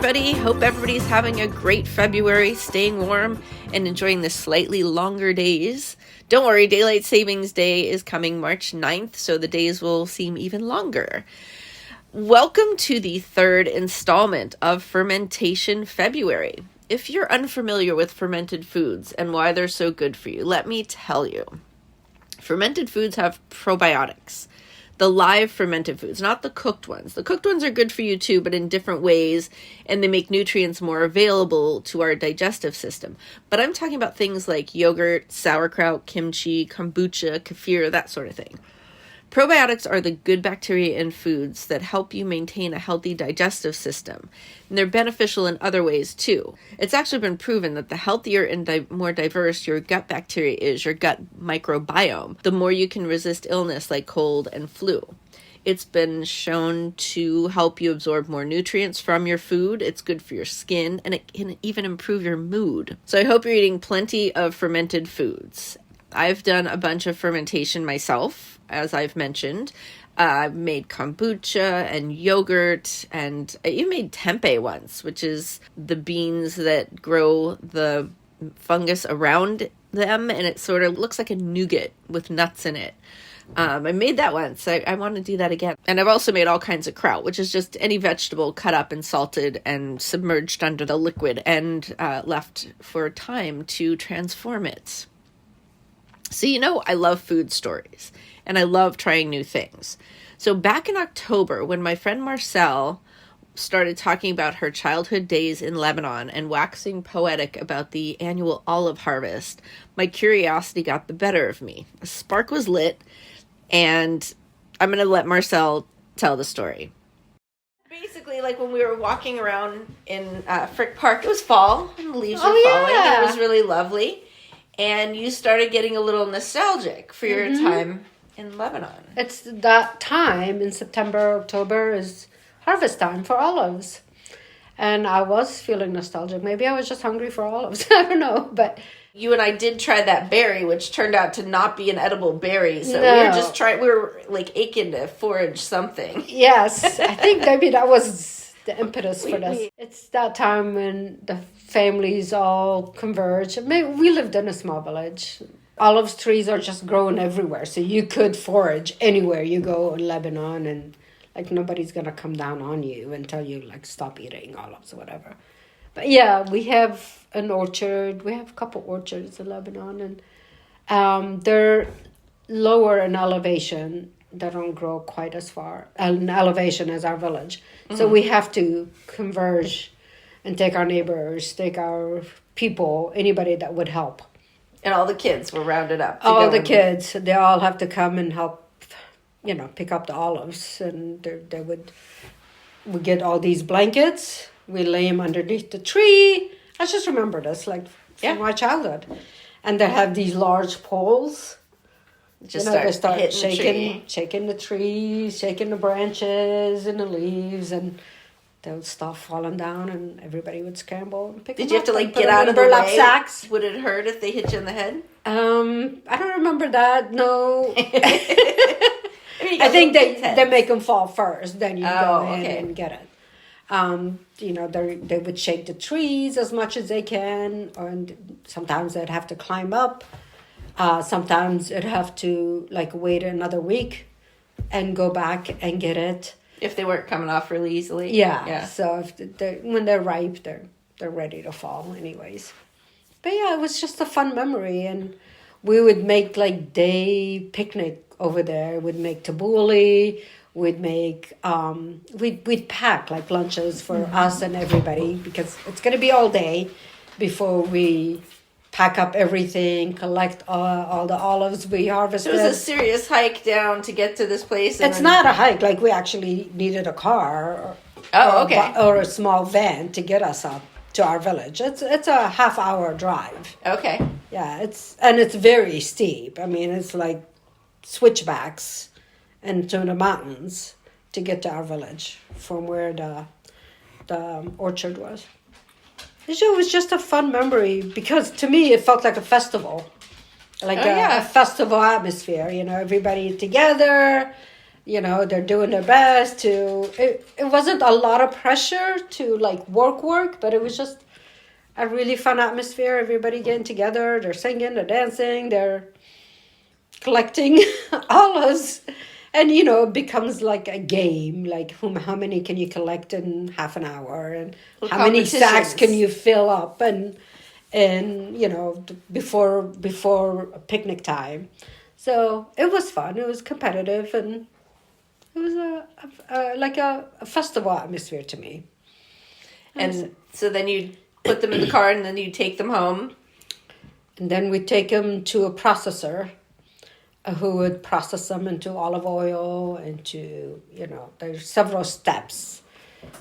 everybody. Hope everybody's having a great February, staying warm and enjoying the slightly longer days. Don't worry, Daylight Savings Day is coming March 9th, so the days will seem even longer. Welcome to the third installment of Fermentation February. If you're unfamiliar with fermented foods and why they're so good for you, let me tell you. Fermented foods have probiotics. The live fermented foods, not the cooked ones. The cooked ones are good for you too, but in different ways, and they make nutrients more available to our digestive system. But I'm talking about things like yogurt, sauerkraut, kimchi, kombucha, kefir, that sort of thing. Probiotics are the good bacteria in foods that help you maintain a healthy digestive system. And they're beneficial in other ways too. It's actually been proven that the healthier and more diverse your gut bacteria is, your gut microbiome, the more you can resist illness like cold and flu. It's been shown to help you absorb more nutrients from your food. It's good for your skin, and it can even improve your mood. So I hope you're eating plenty of fermented foods. I've done a bunch of fermentation myself, as I've mentioned. I've made kombucha and yogurt, and I even made tempeh once, which is the beans that grow the fungus around them, and it sort of looks like a nougat with nuts in it. I made that once. I want to do that again. And I've also made all kinds of kraut, which is just any vegetable cut up and salted and submerged under the liquid and left for a time to transform it. So, I love food stories and I love trying new things. So back in October, when my friend Marcelle started talking about her childhood days in Lebanon and waxing poetic about the annual olive harvest, my curiosity got the better of me. A spark was lit, and I'm going to let Marcelle tell the story. Basically, like when we were walking around in Frick Park, it was fall, and the leaves were falling, and it was really lovely. And you started getting a little nostalgic for your time in Lebanon. It's that time in September, October is harvest time for olives. And I was feeling nostalgic. Maybe I was just hungry for olives. I don't know. But you and I did try that berry, which turned out to not be an edible berry. So we were like aching to forage something. Yes, I think maybe that was the impetus for this. It's that time when the families all converge. We lived in a small village. Olive trees are just growing everywhere, so you could forage anywhere you go in Lebanon, and like nobody's gonna come down on you and tell you like stop eating olives or whatever. But yeah, we have an orchard. We have a couple orchards in Lebanon, and they're lower in elevation. They don't grow quite as far in elevation as our village. So we have to converge and take our neighbors, take our people, anybody that would help. And all the kids were rounded up. All the kids, they all have to come and help, pick up the olives. And we get all these blankets. We lay them underneath the tree. I just remember this, from my childhood. And they have these large poles. They start shaking the trees, shaking the branches and the leaves, and there was stuff falling down, and everybody would scramble and pick them up. Did you have to get out of the way? Sacks? Would it hurt if they hit you in the head? I don't remember that. No. I think they make them fall first. Then you go in and get it. They would shake the trees as much as they can, and sometimes they'd have to climb up. Sometimes it'd have to wait another week and go back and get it. If they weren't coming off really easily. Yeah. So when they're ripe, they're ready to fall anyways. But yeah, it was just a fun memory, and we would make day picnic over there. We'd make tabbouleh. We'd make we'd pack lunches for us and everybody, because it's gonna be all day before we pack up everything, collect all the olives we harvested. So it was a serious hike down to get to this place. It's not a hike. We actually needed a car or a small van to get us up to our village. It's a half-hour drive. Okay. Yeah, it's very steep. I mean, it's like switchbacks into the mountains to get to our village from where the orchard was. It was just a fun memory, because to me it felt like a festival, a festival atmosphere. Everybody together, they're doing their best to, it wasn't a lot of pressure to like work, but it was just a really fun atmosphere. Everybody getting together, they're singing, they're dancing, they're collecting olives. And, it becomes like a game, like how many can you collect in half an hour, and how many sacks can you fill up, and before picnic time. So it was fun. It was competitive, and it was like a festival atmosphere to me. And so then you put them in the car, and then you take them home. And then we take them to a processor who would process them into olive oil, into, there's several steps.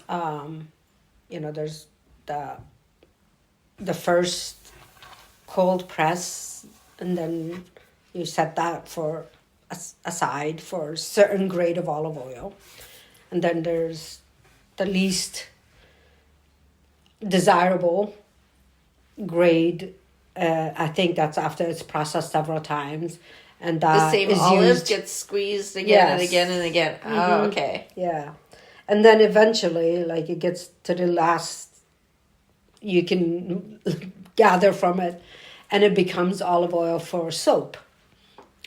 There's the first cold press, and then you set that for aside for a certain grade of olive oil. And then there's the least desirable grade. I think that's after it's processed several times. And that the same olive gets squeezed again and again and again. Mm-hmm. Oh, okay. Yeah. And then eventually, like, it gets to the last you can gather from it, and it becomes olive oil for soap.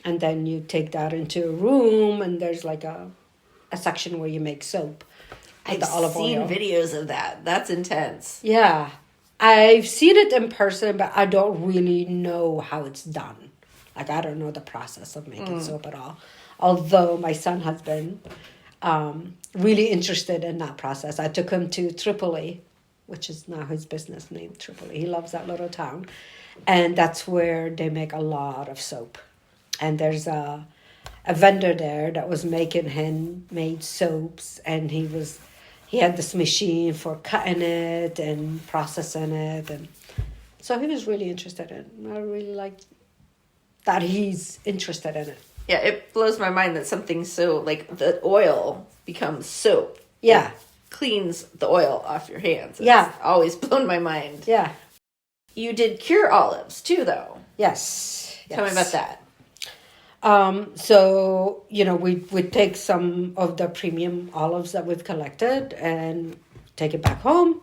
And then you take that into a room, and there's like a section where you make soap with the olive oil. I've seen videos of that. That's intense. Yeah. I've seen it in person, but I don't really know how it's done. Like, I don't know the process of making soap at all. Although my son has been really interested in that process. I took him to Tripoli, which is now his business name, Tripoli. He loves that little town. And that's where they make a lot of soap. And there's a vendor there that was making handmade soaps. And he had this machine for cutting it and processing it. And so he was really interested in it. I really liked that he's interested in it. Yeah, it blows my mind that something so, like, the oil becomes soap. Yeah. It cleans the oil off your hands. It's always blown my mind. Yeah. You did cure olives, too, though. Yes. Tell me about that. So, we take some of the premium olives that we've collected and take it back home.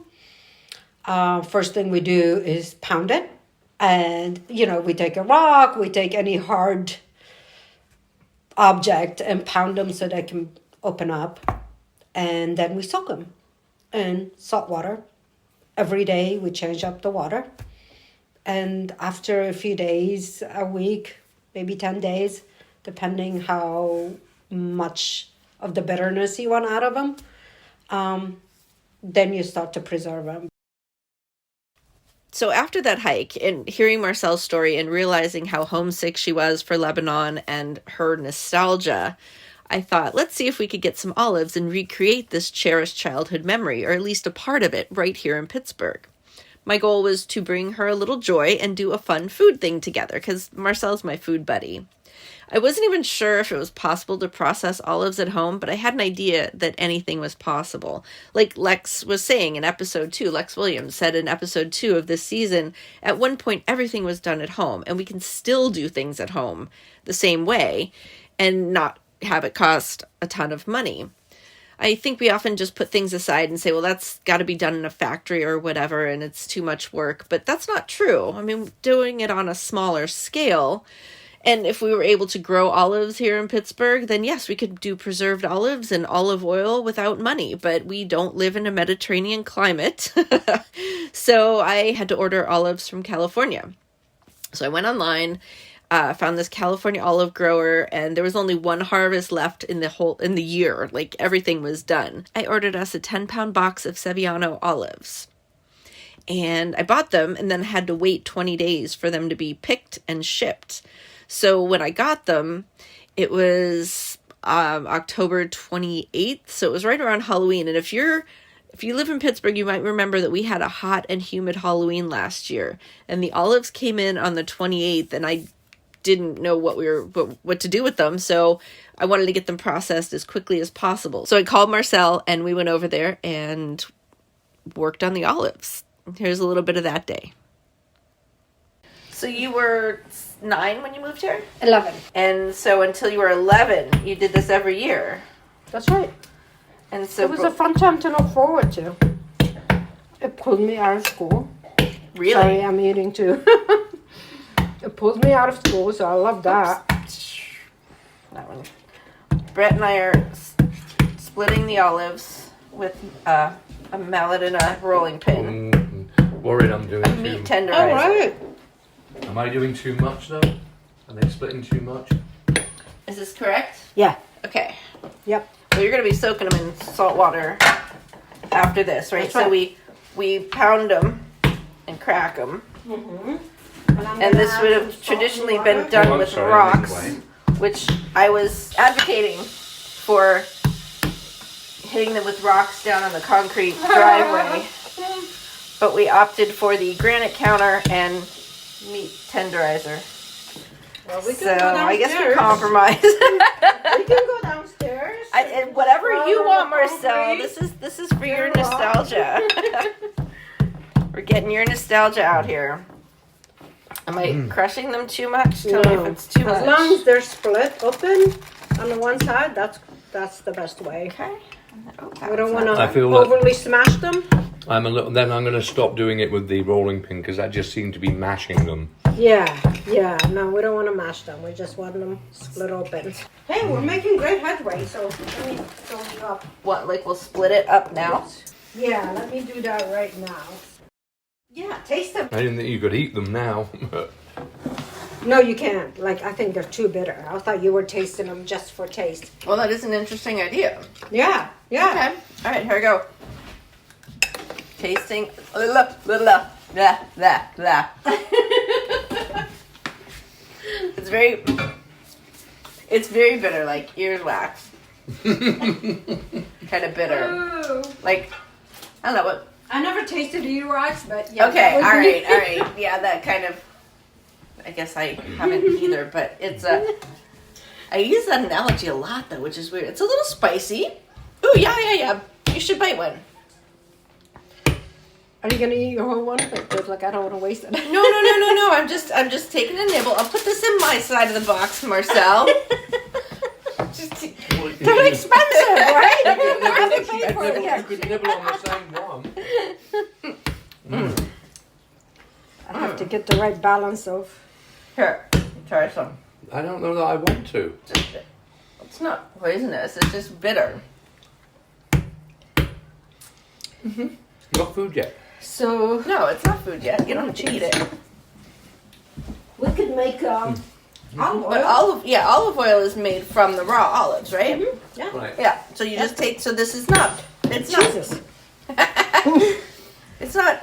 First thing we do is pound it. And, we take a rock, we take any hard object and pound them so they can open up. And then we soak them in salt water. Every day we change up the water. And after a few days, a week, maybe 10 days, depending how much of the bitterness you want out of them, then you start to preserve them. So after that hike, and hearing Marcelle's story and realizing how homesick she was for Lebanon and her nostalgia, I thought, let's see if we could get some olives and recreate this cherished childhood memory, or at least a part of it, right here in Pittsburgh. My goal was to bring her a little joy and do a fun food thing together, because Marcelle's my food buddy. I wasn't even sure if it was possible to process olives at home, but I had an idea that anything was possible. Like Lex was saying in episode 2, Lex Williams said in episode 2 of this season, at one point everything was done at home, and we can still do things at home the same way and not have it cost a ton of money. I think we often just put things aside and say, well, that's got to be done in a factory or whatever, and it's too much work. But that's not true. I mean, doing it on a smaller scale, and if we were able to grow olives here in Pittsburgh, then yes, we could do preserved olives and olive oil without money. But we don't live in a Mediterranean climate. So I had to order olives from California. So I went online, found this California olive grower, and there was only one harvest left in the year. Like, everything was done. I ordered us a 10-pound box of Sevillano olives. And I bought them and then had to wait 20 days for them to be picked and shipped. So when I got them, it was October 28th. So it was right around Halloween. And if you live in Pittsburgh, you might remember that we had a hot and humid Halloween last year. And the olives came in on the 28th, and I didn't know what to do with them. So I wanted to get them processed as quickly as possible. So I called Marcelle, and we went over there and worked on the olives. Here's a little bit of that day. So you were 9 when you moved here? 11. And so until you were 11, you did this every year? That's right. And so It was a fun time to look forward to. It pulled me out of school. really, Sorry, I'm eating too. It pulled me out of school, so I love that. that one. Brett and I are splitting the olives with a mallet and a rolling pin. Worried I'm doing A too meat much. tenderizer. All right. Am I doing too much though? Are they splitting too much? Is this correct? Yeah. Okay. Yep. Well, you're gonna be soaking them in salt water after this, right? That's So right. we pound them and crack them, Mm-hmm. and this would have traditionally been done I'm with sorry, rocks, anyway. which I was advocating for hitting them with rocks down on the concrete driveway, but we opted for the granite counter and meat tenderizer. Well, we So I guess we compromise. We can go downstairs. And whatever you Throw want, the Marcelle. concrete. This is for your Get a rock. nostalgia. We're getting your nostalgia out here. Am I crushing them too much? Tell me if it's too much. As long as they're split open on the one side, that's the best way. Okay. Oh, We don't want I to feel that- overly smash them. I'm going to stop doing it with the rolling pin because that just seemed to be mashing them. Yeah. No, we don't want to mash them. We just want them split open. Hey, we're making great headway, so let me throw it up. What? Like we'll split it up now? Yeah, let me do that right now. Yeah, taste them. I didn't think you could eat them now. No, you can't. Like, I think they're too bitter. I thought you were tasting them just for taste. Well, that is an interesting idea. Yeah. Okay. All right. Here we go. Tasting. Blah, blah, blah, blah, blah. It's very bitter, like earwax. Kind of bitter. Ooh. Like, I don't know what. I never tasted earwax, but yeah. Okay, that all would be- right. Yeah, that kind of. I guess I haven't either, but it's a. I use that analogy a lot though, which is weird. It's a little spicy. Ooh, yeah. You should bite one. Are you gonna eat your whole one? Like I don't want to waste it. No. I'm just taking a nibble. I'll put this in my side of the box, Marcelle. They're expensive, right? I have to pay for it. You could nibble on the same one. I have to get the right balance of. Here, try some. I don't know that I want to. It's not poisonous. It's just bitter. Not food yet. So No, it's not food yet. You don't have to eat it. we could make olive But oil. olive oil is made from the raw olives, right? Yeah. Right. Yeah. So you just take. So this is not. It's Jesus. not. It's not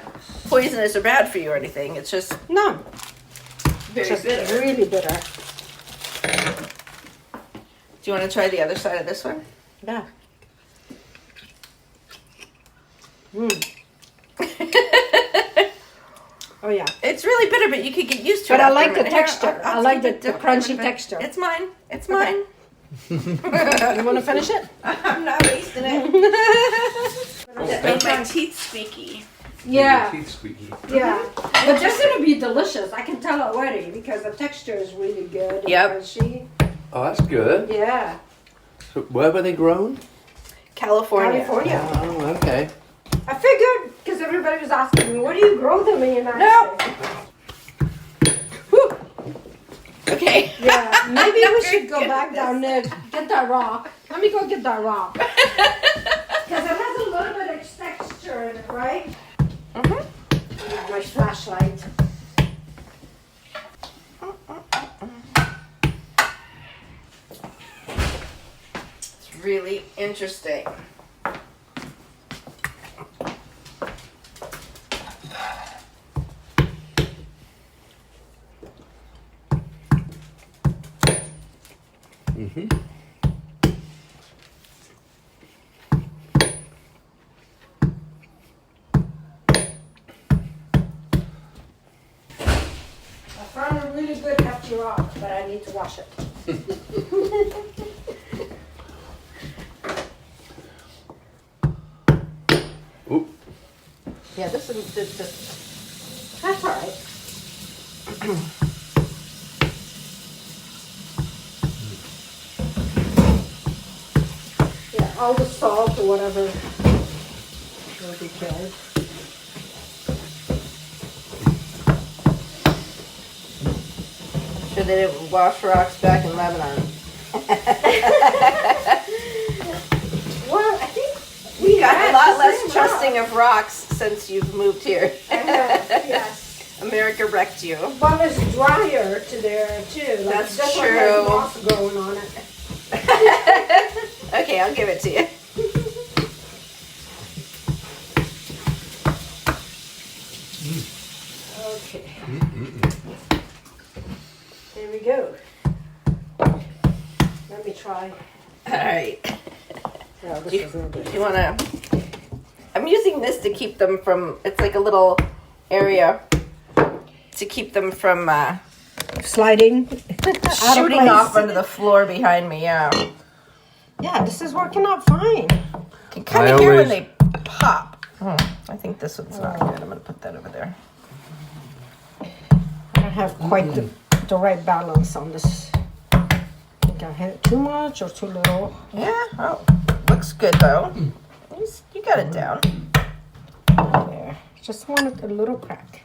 poisonous or bad for you or anything. It's just No. very Just bitter. really bitter. Do you want to try the other side of this one? Yeah. Oh yeah. It's really bitter, but you could get used to it. But I after a like the minute. Here, texture. I'll I like keep the it crunchy different. texture. It's mine. It's mine. You want to finish it? I'm not wasting it. That made my teeth squeaky. Yeah. Teeth squeaky. Yeah. But this is gonna be delicious. I can tell already because the texture is really good. and Yep. crunchy. Oh, that's good. Yeah. So where were they grown? California. California. Oh, okay. I figured because everybody was asking me, where do you grow them in the United No. States? Whew. Okay. Yeah, maybe I'm we not should go very back good down at there, get that rock. Let me go get that rock. Because it has a little bit of texture in it, right? Mhm. My flashlight. It's really interesting. I found a really good hefty rock, but I need to wash it. Oop. Yeah, this is That's all right. Yeah. all the salt or whatever will be killed. Sure they didn't wash rocks back in Lebanon. Well, I think We got a lot less trusting of rocks since you've moved here. yes. America wrecked you. Well, it's drier to there too. Like, That's this one true. has moss growing on it. Okay, I'll give it to you. Okay. There we go. Let me try. All right. No, this is no good. You want to... I'm using this to keep them from... It's like a little area to keep them from Sliding. shooting off onto the floor behind me, yeah. Yeah, this is working out fine. You can kind of hear when they pop. I think this one's not good. I'm going to put that over there. I don't have quite the right balance on this. I think I had too much or too little. Yeah, oh, looks good though. You got it down. There. Just wanted a little crack.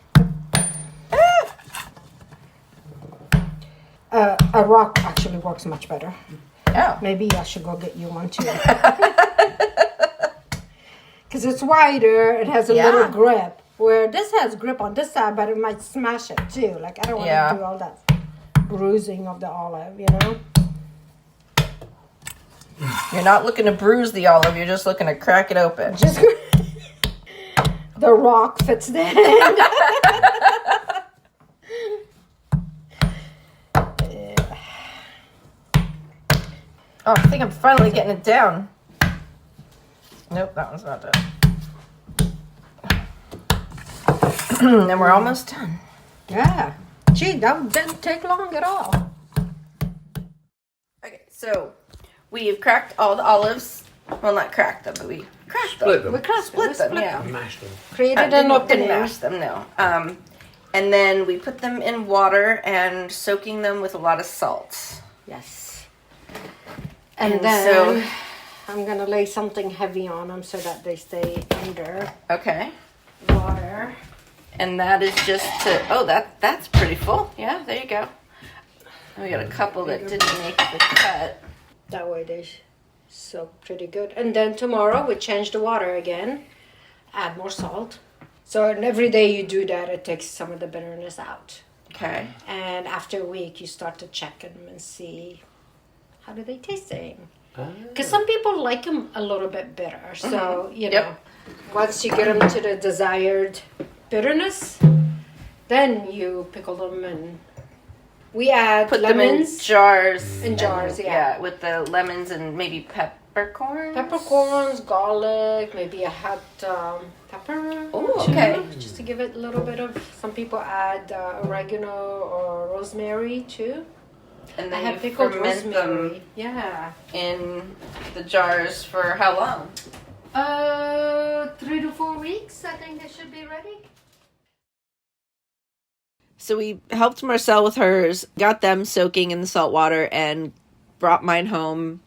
A rock actually works much better. Oh. Maybe I should go get you one too. Because it's wider, it has a little grip. Where this has grip on this side, but it might smash it too. Like, I don't want to do all that bruising of the olive, you know? You're not looking to bruise the olive, you're just looking to crack it open. Just the rock fits the hand. Oh, I think I'm finally getting it down. Nope, that one's not done. And we're almost done. Yeah. Gee, that didn't take long at all. Okay, so we've cracked all the olives. Well, not cracked them, but we cracked them. Split them. We Split them, yeah. Mashed them. Created an Didn't opening. mash them, no. And then we put them in water and soaking them with a lot of salt. Yes. And And then so- I'm going to lay something heavy on them so that they stay under Okay. water. And that is just to, that's pretty full. Yeah, there you go. And we got a couple that didn't make the cut. That way they soak pretty good. And then tomorrow we change the water again. Add more salt. So and every day you do that, it takes some of the bitterness out. Okay. And after a week, you start to check them and see how do they tasting. Because some people like them a little bit bitter. So, you know, once you get them to the desired bitterness, then you pickle them and we add Put lemons. them in jars. In jars, and, yeah. with the lemons and maybe peppercorns. Peppercorns, garlic, maybe a hot pepper. Oh, too, okay. Just to give it a little bit of. Some people add oregano or rosemary too. And I then have you pickled ferment rosemary. them Yeah. in the jars for how long? 3 to 4 weeks. I think they should be ready. So we helped Marcelle with hers, got them soaking in the salt water, and brought mine home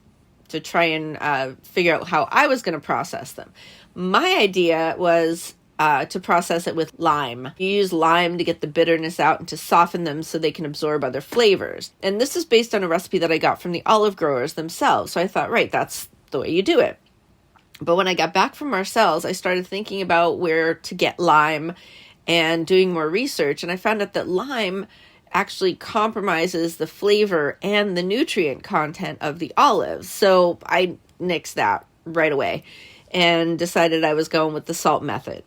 to try and figure out how I was going to process them. My idea was to process it with lime. You use lime to get the bitterness out and to soften them so they can absorb other flavors. And this is based on a recipe that I got from the olive growers themselves. So I thought, right, that's the way you do it. But when I got back from Marcelle's, I started thinking about where to get lime and doing more research. And I found out that lime actually compromises the flavor and the nutrient content of the olives. So I nixed that right away and decided I was going with the salt method.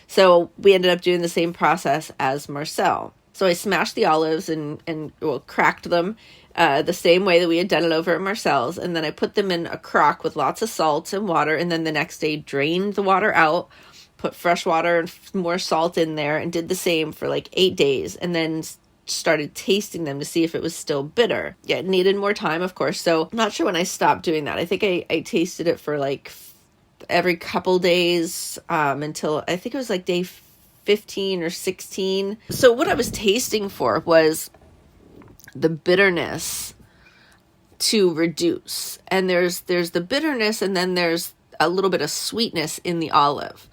So we ended up doing the same process as Marcelle. So I smashed the olives and cracked them the same way that we had done it over at Marcelle's. And then I put them in a crock with lots of salt and water. And then the next day drained the water out, put fresh water and more salt in there, and did the same for like 8 days. And then started tasting them to see if it was still bitter. Yeah, it needed more time, of course. So I'm not sure when I stopped doing that. I think I tasted it for like every couple days until I think it was like day 15 or 16. So what I was tasting for was the bitterness to reduce. And there's the bitterness, and then there's a little bit of sweetness in the olive.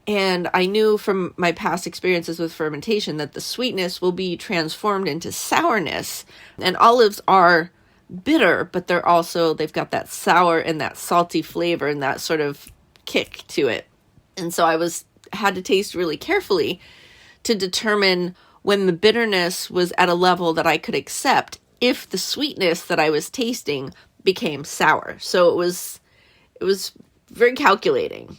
And I knew from my past experiences with fermentation that the sweetness will be transformed into sourness. And olives are bitter, but they've got that sour and that salty flavor and that sort of kick to it. And so I had to taste really carefully to determine when the bitterness was at a level that I could accept if the sweetness that I was tasting became sour. So it was very calculating.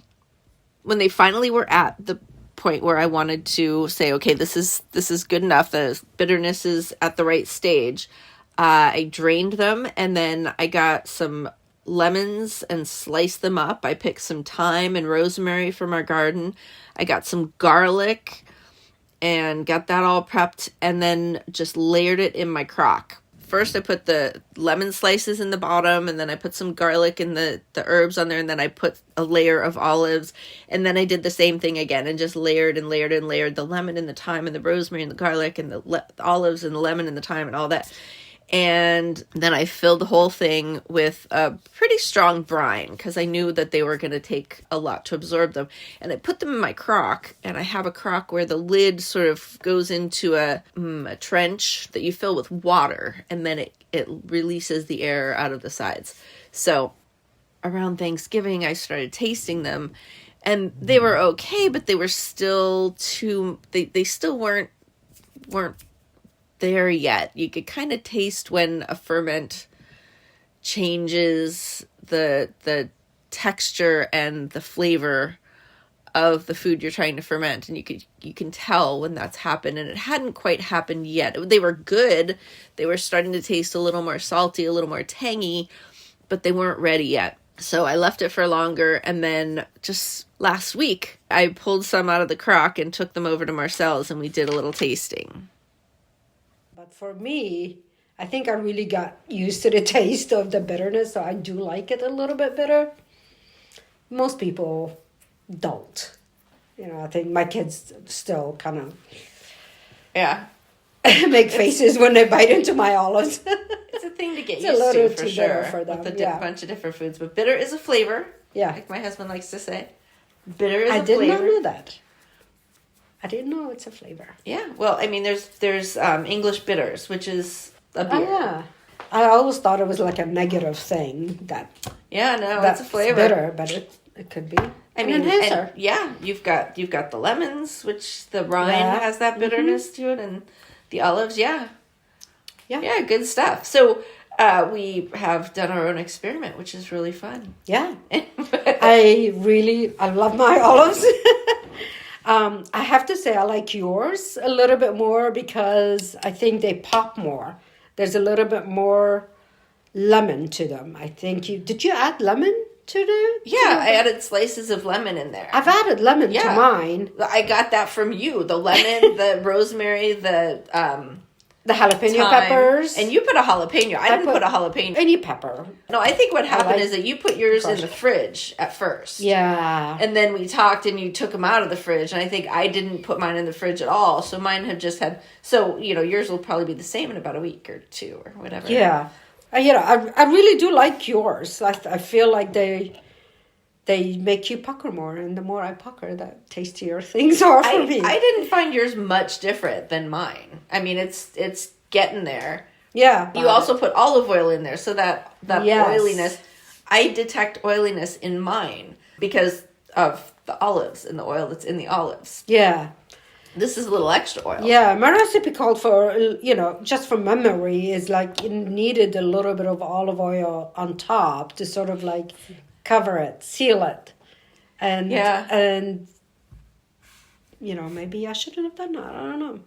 When they finally were at the point where I wanted to say, okay, this is good enough, the bitterness is at the right stage, I drained them, and then I got some lemons and sliced them up. I picked some thyme and rosemary from our garden. I got some garlic and got that all prepped, and then just layered it in my crock. First, I put the lemon slices in the bottom, and then I put some garlic and the herbs on there, and then I put a layer of olives, and then I did the same thing again, and just layered and layered and layered the lemon and the thyme and the rosemary and the garlic and the olives and the lemon and the thyme and all that. And then I filled the whole thing with a pretty strong brine because I knew that they were going to take a lot to absorb them. And I put them in my crock, and I have a crock where the lid sort of goes into a trench that you fill with water, and then it releases the air out of the sides. So around Thanksgiving, I started tasting them, and they were okay, but they were still they still weren't there yet. You could kind of taste when a ferment changes the texture and the flavor of the food you're trying to ferment, and you can tell when that's happened, and it hadn't quite happened yet. They were good. They were starting to taste a little more salty, a little more tangy, but they weren't ready yet. So I left it for longer, and then just last week I pulled some out of the crock and took them over to Marcelle's, and we did a little tasting. But for me, I think I really got used to the taste of the bitterness, so I do like it a little bit bitter. Most people don't. I think my kids still kind of make faces when they bite into my olives. It's a thing to get used to, for sure, for them, with a bunch of different foods. But bitter is a flavor, like my husband likes to say. Bitter is a flavor. I did not know that. I didn't know it's a flavor. Yeah, well, I mean, there's English bitters, which is a beer. Oh, yeah. I always thought it was like a negative thing that. Yeah, no, it's a flavor. Bitter, but it could be. I mean, enhancer. You've got the lemons, which the rind has that bitterness to it, and the olives, yeah, good stuff. So we have done our own experiment, which is really fun. Yeah, I love my olives. I have to say I like yours a little bit more because I think they pop more. There's a little bit more lemon to them. I think did you add lemon to them? Yeah, I added slices of lemon in there. I've added lemon to mine. I got that from you. The lemon, the rosemary, the jalapeno peppers. And you put a jalapeno. I didn't put a jalapeno. Any pepper. No, I think what happened is that you put yours in the fridge at first. Yeah. And then we talked and you took them out of the fridge. And I think I didn't put mine in the fridge at all. So mine have just had... So, yours will probably be the same in about a week or two or whatever. Yeah. I really do like yours. I feel like they make you pucker more, and the more I pucker, the tastier things are for me. I didn't find yours much different than mine. I mean, it's getting there. Yeah. You also put olive oil in there, so that oiliness. I detect oiliness in mine because of the olives and the oil that's in the olives. Yeah. This is a little extra oil. Yeah, my recipe called for, just from memory, is like it needed a little bit of olive oil on top to sort of like cover it, seal it. And maybe I shouldn't have done that. I don't know.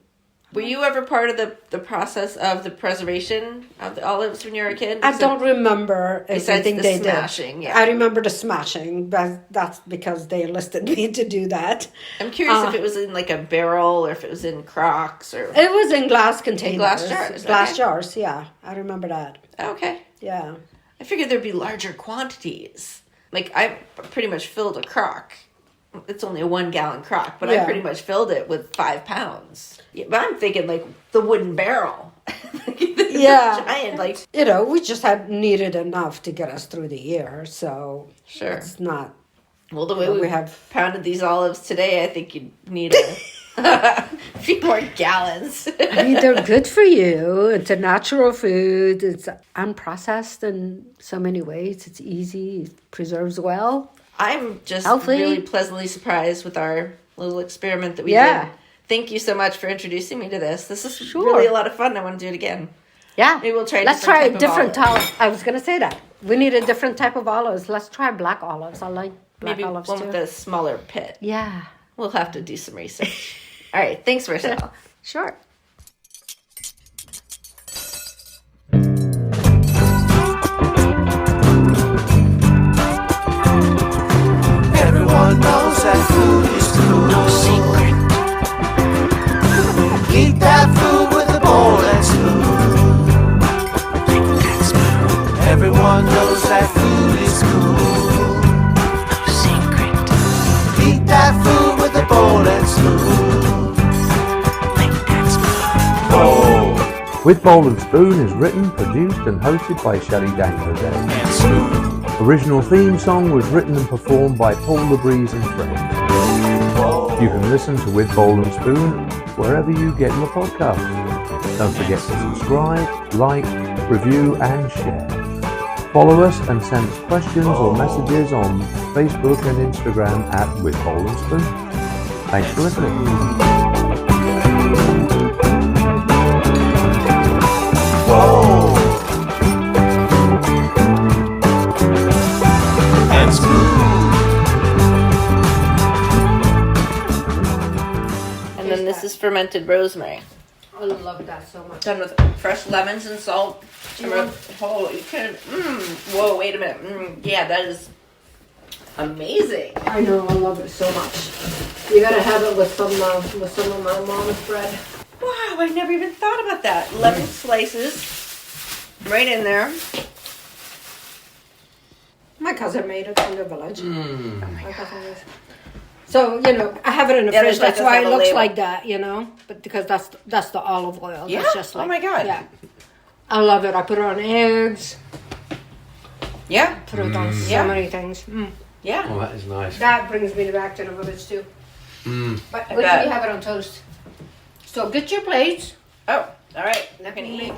Were you ever part of the process of the preservation of the olives when you were a kid? I don't remember everything they did. Smashing, yeah. I remember the smashing, but that's because they enlisted me to do that. I'm curious if it was in like a barrel or if it was in crocks or... It was in glass containers. Glass jars. Glass jars, yeah. I remember that. Okay. Yeah. I figured there'd be larger quantities. Like, I pretty much filled a crock. It's only a 1 gallon crock, but I pretty much filled it with 5 pounds. Yeah, but I'm thinking like the wooden barrel. Yeah. giant, like, You know, we just had needed enough to get us through the year, so sure. it's not. Well, the way You know, we we have. pounded these olives today, I think you'd need a few more gallons. I mean, they're good for you. It's a natural food. It's unprocessed in so many ways. It's easy. It preserves well. I'm just Healthy. really pleasantly surprised with our little experiment that we Yeah. did. Thank you so much for introducing me to this. This is Sure. really a lot of fun. I want to do it again. Yeah. Maybe we'll try a Let's different try type a of different olive. type. I was going to say that. We need a different type of olives. Let's try black olives. I like black Maybe olives one too. with a smaller pit. Yeah. We'll have to do some research. All right. Thanks, Marcelle. Sure. Everyone knows that food is cool. No secret. Eat that food with a bowl and spoon. Everyone knows that food is cool. No secret. Eat that food with a bowl and spoon. Oh. With Bowl and Spoon is written, produced and hosted by Shelly And spoon. Original theme song was written and performed by Paul LeBreeze and friends. You can listen to With Bowl and Spoon wherever you get your podcasts. Don't forget to subscribe, like, review and share. Follow us and send us questions or messages on Facebook and Instagram at With Bowl and Spoon. Thanks for listening. And spoon. And then this is fermented rosemary. I love that so much. Done with fresh lemons and salt. Oh, you can. Whoa, wait a minute. Yeah, that is amazing. I know, I love it so much. You gotta have it with some of my mom's bread. Wow, I never even thought about that. Lemon slices right in there. My cousin made it from the village. My cousin is. So, you know, I have it in the Yeah, fridge. there's like That's a why it little looks label. like that, you know? But because that's the olive oil. Yeah? That's just like, Oh my God. Yeah. I love it. I put it on eggs. Yeah, Put it on so Yeah. many things. yeah. Oh, that is nice. That brings me back to the village too. But I wait till bet. you have it on toast. So get your plates. Oh, all right. Now can Make eat. you